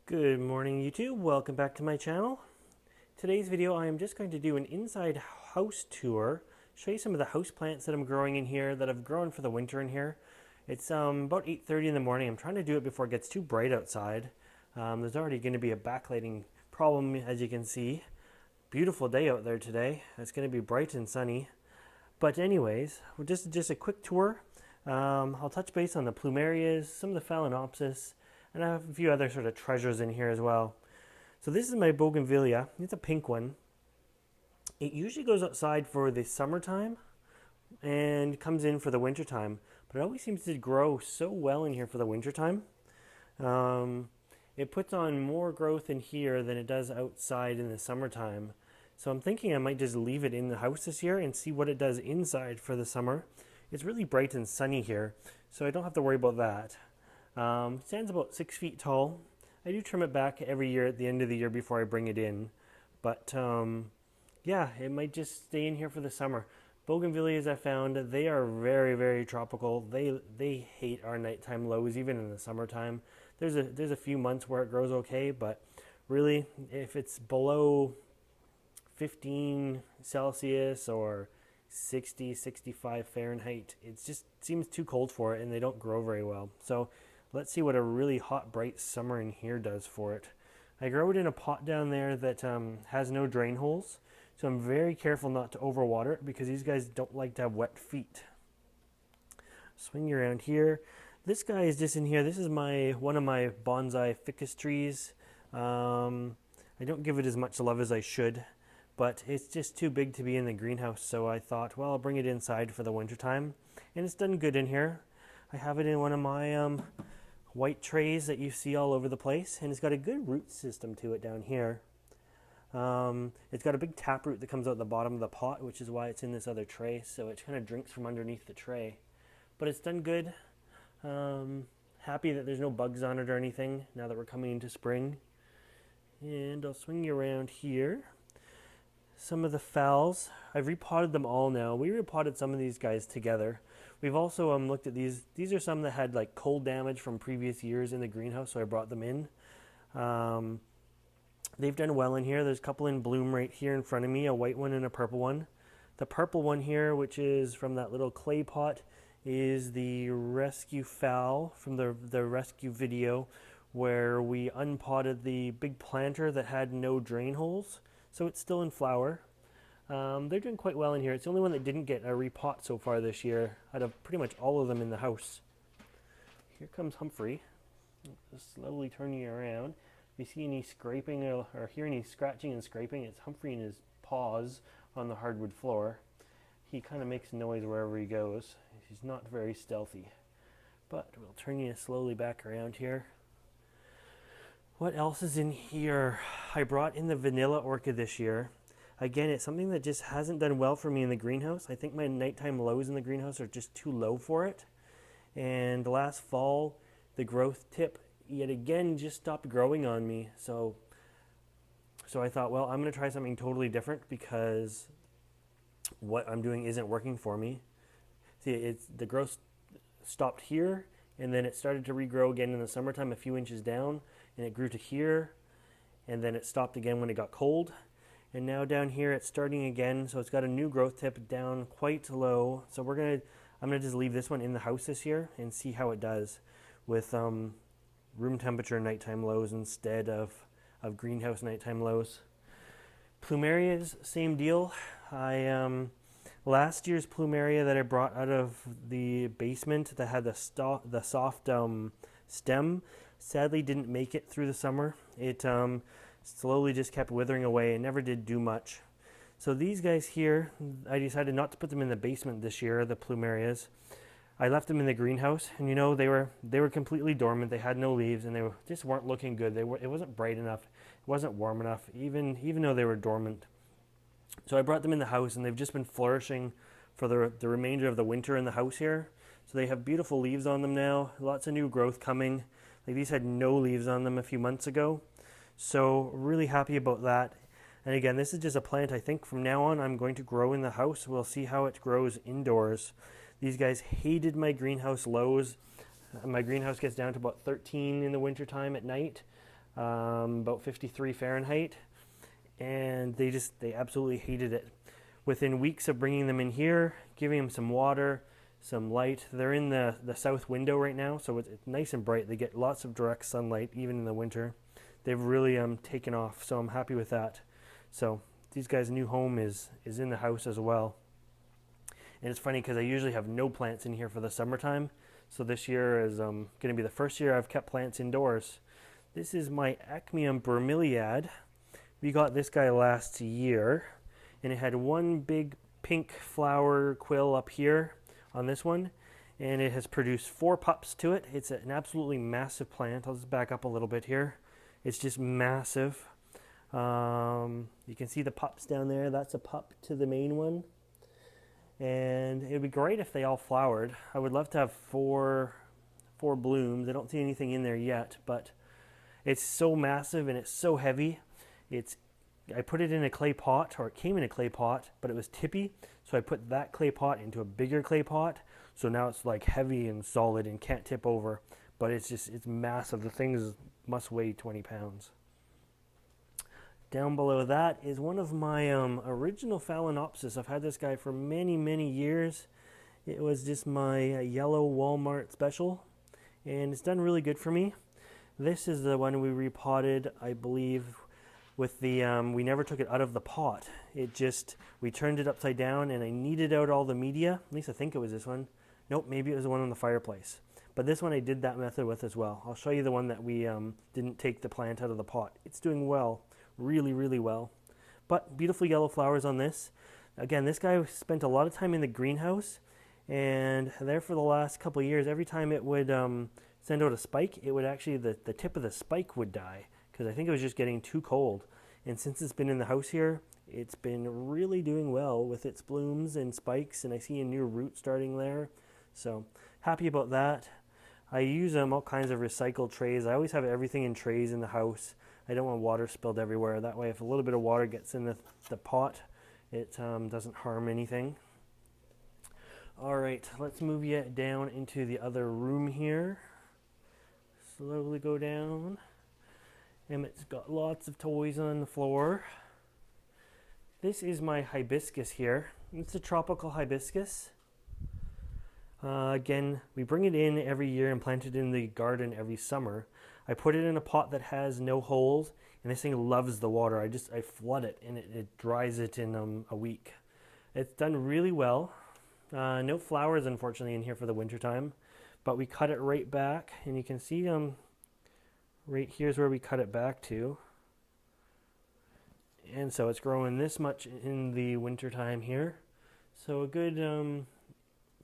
Good morning YouTube, welcome back to my channel. Today's video I am just going to do an inside house tour, show you some of the house plants that I'm growing in here that I've grown for the winter in here. It's about 8:30 in the morning. I'm trying to do it before it gets too bright outside. There's already going to be a backlighting problem, as you can see. Beautiful day out there today. It's going to be bright and sunny. But anyways, just a quick tour. I'll touch base on the Plumerias, some of the Phalaenopsis, and I have a few other sort of treasures in here as well. So this is my Bougainvillea. It's a pink one. It usually goes outside for the summertime and comes in for the wintertime. But it always seems to grow so well in here for the wintertime. It puts on more growth in here than it does outside in the summertime. So I'm thinking I might just leave it in the house this year and see what it does inside for the summer. It's really bright and sunny here, so I don't have to worry about that. It stands about 6 feet tall. I do trim it back every year at the end of the year before I bring it in. But yeah, it might just stay in here for the summer. Bougainvilleas, I found, they are very, very tropical. They hate our nighttime lows, even in the summertime. There's a few months where it grows okay, but really, if it's below 15 Celsius or 60, 65 Fahrenheit, it just seems too cold for it, and they don't grow very well. So let's see what a really hot, bright summer in here does for it. I grow it in a pot down there that has no drain holes, so I'm very careful not to overwater it because these guys don't like to have wet feet. Swing you around here. This guy is just in here. This is one of my bonsai ficus trees. I don't give it as much love as I should, but it's just too big to be in the greenhouse, so I thought, well, I'll bring it inside for the wintertime. And it's done good in here. I have it in one of my white trays that you see all over the place, and it's got a good root system to it down here. It's got a big taproot that comes out the bottom of the pot, which is why it's in this other tray, so it kind of drinks from underneath the tray. But it's done good. Happy that there's no bugs on it or anything now that we're coming into spring. And I'll swing you around here. Some of the phals, I've repotted them all now. We repotted some of these guys together. We've also looked at these. These are some that had like cold damage from previous years in the greenhouse, so I brought them in. They've done well in here. There's a couple in bloom right here in front of me, a white one and a purple one. The purple one here, which is from that little clay pot, is the rescue phal from the rescue video where we unpotted the big planter that had no drain holes. So it's still in flower. They're doing quite well in here. It's the only one that didn't get a repot so far this year out of pretty much all of them in the house. Here comes Humphrey. Just slowly turning you around. If you see any scraping or hear any scratching and scraping, it's Humphrey and his paws on the hardwood floor. He kind of makes noise wherever he goes. He's not very stealthy. But we'll turn you slowly back around here. What else is in here? I brought in the Vanilla Orchid this year. Again, it's something that just hasn't done well for me in the greenhouse. I think my nighttime lows in the greenhouse are just too low for it. And last fall, the growth tip yet again just stopped growing on me. So I thought, well, I'm going to try something totally different because what I'm doing isn't working for me. See, the growth stopped here, and then it started to regrow again in the summertime a few inches down, and it grew to here, and then it stopped again when it got cold. And now down here it's starting again, so it's got a new growth tip down quite low. So I'm gonna just leave this one in the house this year and see how it does with room temperature nighttime lows instead of greenhouse nighttime lows. Plumerias, same deal. Last year's Plumeria that I brought out of the basement that had the soft stem sadly didn't make it through the summer. It slowly just kept withering away and never did do much. So these guys here, I decided not to put them in the basement this year, the Plumerias. I left them in the greenhouse, and you know, they were completely dormant. They had no leaves, and just weren't looking good. It wasn't bright enough. It wasn't warm enough, even though they were dormant. So I brought them in the house, and they've just been flourishing for the remainder of the winter in the house here. So they have beautiful leaves on them now, lots of new growth coming. Like these had no leaves on them a few months ago. So really happy about that. And again, this is just a plant I think from now on I'm going to grow in the house. We'll see how it grows indoors. These guys hated my greenhouse lows. My greenhouse gets down to about 13 in the wintertime at night. about 53 Fahrenheit, and they absolutely hated it. Within weeks of bringing them in here, giving them some water, some light, they're in the south window right now, so it's nice and bright. They get lots of direct sunlight even in the winter. They've really taken off, so I'm happy with that. So these guys' new home is in the house as well. And it's funny because I usually have no plants in here for the summertime, so this year is going to be the first year I've kept plants indoors. This is my Acmeum bromeliad. We got this guy last year, and it had one big pink flower quill up here on this one, and it has produced 4 pups to it. It's an absolutely massive plant. I'll just back up a little bit here. It's just massive. You can see the pups down there. That's a pup to the main one. And it would be great if they all flowered. I would love to have four blooms. I don't see anything in there yet, but it's so massive and it's so heavy. I put it in a clay pot, or it came in a clay pot, but it was tippy. So I put that clay pot into a bigger clay pot. So now it's like heavy and solid and can't tip over. But it's massive. The thing must weigh 20 pounds. Down below that is one of my original Phalaenopsis. I've had this guy for many, many years. It was just my yellow Walmart special, and it's done really good for me. This is the one we repotted, I believe, with the, we never took it out of the pot. We turned it upside down, and I kneaded out all the media. At least I think it was this one. Nope, maybe it was the one on the fireplace. But this one I did that method with as well. I'll show you the one that we didn't take the plant out of the pot. It's doing well. Really, really well. But beautiful yellow flowers on this. Again, this guy spent a lot of time in the greenhouse, and there for the last couple of years, every time it would send out a spike, it would actually, the tip of the spike would die, because I think it was just getting too cold. And since it's been in the house here, it's been really doing well with its blooms and spikes, and I see a new root starting there. So happy about that. I use all kinds of recycled trays. I always have everything in trays in the house. I don't want water spilled everywhere. That way, if a little bit of water gets in the pot, it doesn't harm anything. All right, let's move you down into the other room here. Slowly go down. Emmett's got lots of toys on the floor. This is my hibiscus here. It's a tropical hibiscus. Again, we bring it in every year and plant it in the garden every summer. I put it in a pot that has no holes, and this thing loves the water. I flood it, and it dries it in a week. It's done really well. No flowers, unfortunately, in here for the winter time, but we cut it right back, and you can see right here's where we cut it back to. And so it's growing this much in the winter time here. So a good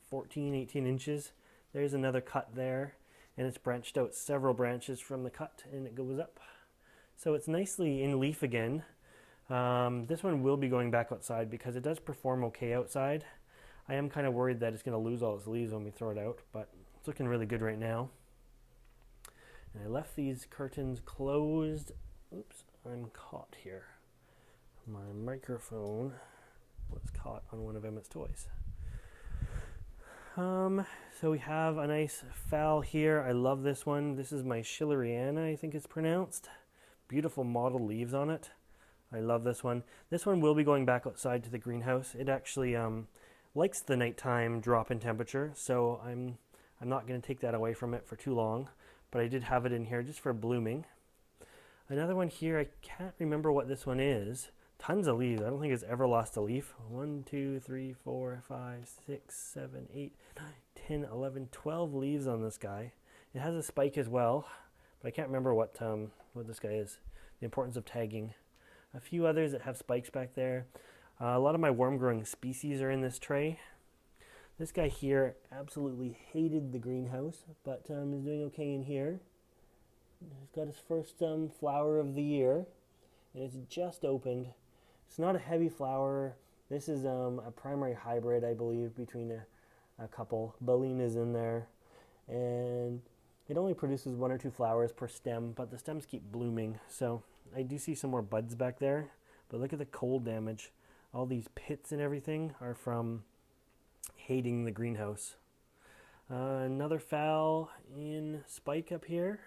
14, 18 inches. There's another cut there, and it's branched out several branches from the cut, and it goes up. So it's nicely in leaf again. This one will be going back outside because it does perform okay outside. I am kind of worried that it's going to lose all its leaves when we throw it out, but it's looking really good right now. And I left these curtains closed. Oops, I'm caught here. My microphone was caught on one of Emmett's toys. So we have a nice phal here. I love this one. This is my Schilleriana, I think it's pronounced. Beautiful mottled leaves on it. I love this one. This one will be going back outside to the greenhouse. It actually likes the nighttime drop in temperature, so I'm not going to take that away from it for too long. But I did have it in here just for blooming. Another one here, I can't remember what this one is. Tons of leaves. I don't think it's ever lost a leaf. 1, 2, 3, 4, 5, 6, 7, 8, 9, 10, 11, 12 leaves on this guy. It has a spike as well, but I can't remember what this guy is. The importance of tagging. A few others that have spikes back there. A lot of my worm-growing species are in this tray. This guy here absolutely hated the greenhouse, but is doing okay in here. He's got his first flower of the year, and it's just opened. It's not a heavy flower. This is a primary hybrid, I believe, between a couple. Balena's in there, and it only produces 1 or 2 flowers per stem, but the stems keep blooming. So I do see some more buds back there, but look at the cold damage. All these pits and everything are from hating the greenhouse. Another phal in spike up here.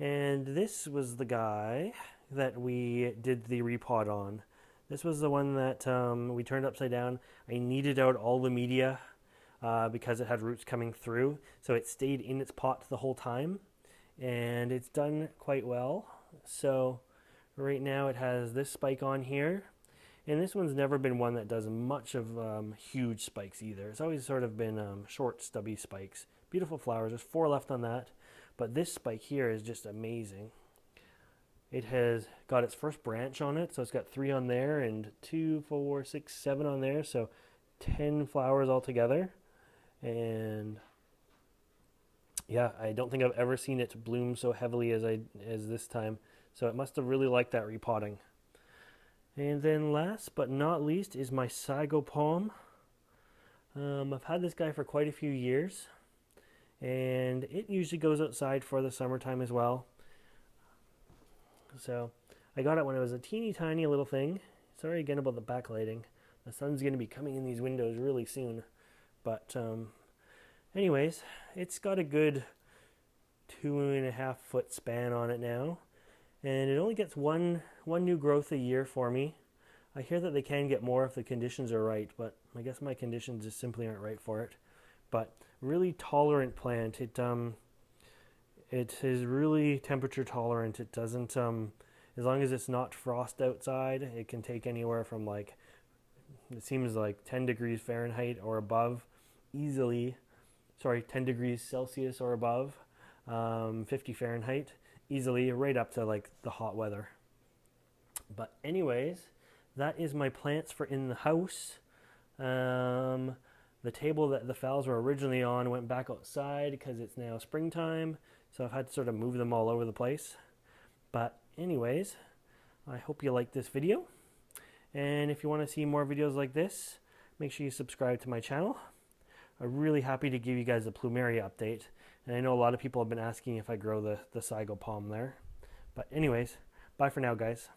And this was the guy that we did the repot on. This was the one that we turned upside down. I kneaded out all the media because it had roots coming through. So it stayed in its pot the whole time. And it's done quite well. So right now it has this spike on here. And this one's never been one that does much of huge spikes either. It's always sort of been short, stubby spikes. Beautiful flowers. There's 4 left on that. But this spike here is just amazing. It has got its first branch on it. So it's got 3 on there and 2, 4, 6, 7 on there. So 10 flowers altogether. And yeah, I don't think I've ever seen it bloom so heavily as this time. So it must have really liked that repotting. And then last but not least is my Sago palm. I've had this guy for quite a few years, and it usually goes outside for the summertime as well. So I got it when it was a teeny tiny little thing. Sorry again about the backlighting. The sun's going to be coming in these windows really soon. But anyways, it's got a good 2.5 foot span on it now. And it only gets one new growth a year for me. I hear that they can get more if the conditions are right, but I guess my conditions just simply aren't right for it. But really tolerant plant. It is really temperature tolerant. It doesn't, as long as it's not frost outside, it can take anywhere from it seems like 10 degrees Fahrenheit or above easily. Sorry, 10 degrees Celsius or above, 50 Fahrenheit. Easily right up to the hot weather. But anyways, that is my plants for in the house. The table that the phals were originally on went back outside because it's now springtime, so I've had to sort of move them all over the place. But anyways, I hope you like this video, and if you want to see more videos like this, make sure you subscribe to my channel. I'm really happy to give you guys a Plumeria update. And I know a lot of people have been asking if I grow the Sago palm there. But anyways, bye for now, guys.